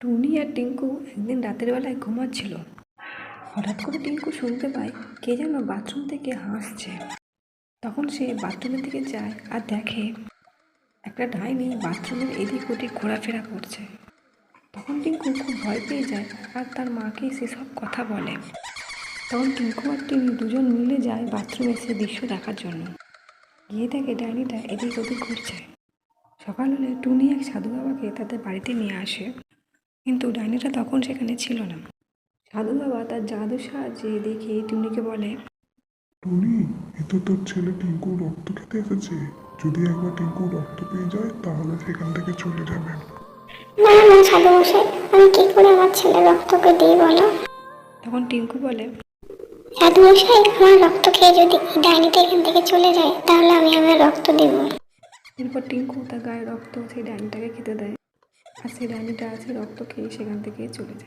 টুনি আর টিঙ্কু একদিন রাতের বেলায় ঘুমাচ্ছিল। হঠাৎ করে টিঙ্কু শুনতে পায় কে যেন বাথরুম থেকে হাসছে। তখন সে বাথরুমের দিকে যায় আর দেখে একটা ডাইনি বাথরুমের এদিক ওদিক ঘোরাফেরা করছে। তখন টিঙ্কু খুব ভয় পেয়ে যায় আর তার মাকে সেসব কথা বলে। তখন টিঙ্কু আর টুনি দুজন মিলে যায় বাথরুমে সে দৃশ্য দেখার জন্য। গিয়ে দেখে ডাইনিটা এদিক ওদিক ঘুরছে। সকাল হলে টুনি এক সাধু বাবাকে তাদের বাড়িতে নিয়ে আসে, কিন্তু ডাইনিটা তখন সেখানে ছিল না। সাধু বাবা তার জাদুর সাহায্যে দেখে টুনিকে বলে, টুনি, এ তো তোর ছেলে টিঙ্কুর রক্ত খেতে এসেছে। যদি একবার টিঙ্কুর রক্ত পেয়ে যায় তাহলে সেখান থেকে চলে যাবে। না না সাধু মশাই, আমি কি করে আমার ছেলের রক্তকে দিই বলো? তখন টিঙ্কু বলে, সাধু মশাই, আমার রক্ত খেয়ে যদি এই ডাইনিটা এখান থেকে চলে যায় তাহলে আমি আমার রক্ত দিব। এরপর টিঙ্কু তার গায়ে রক্ত সেই ডাইনিটাকে খেতে দেয় আর সেই ডাইনিটা আছে রক্ত খেয়ে সেখান থেকে চলে যায়।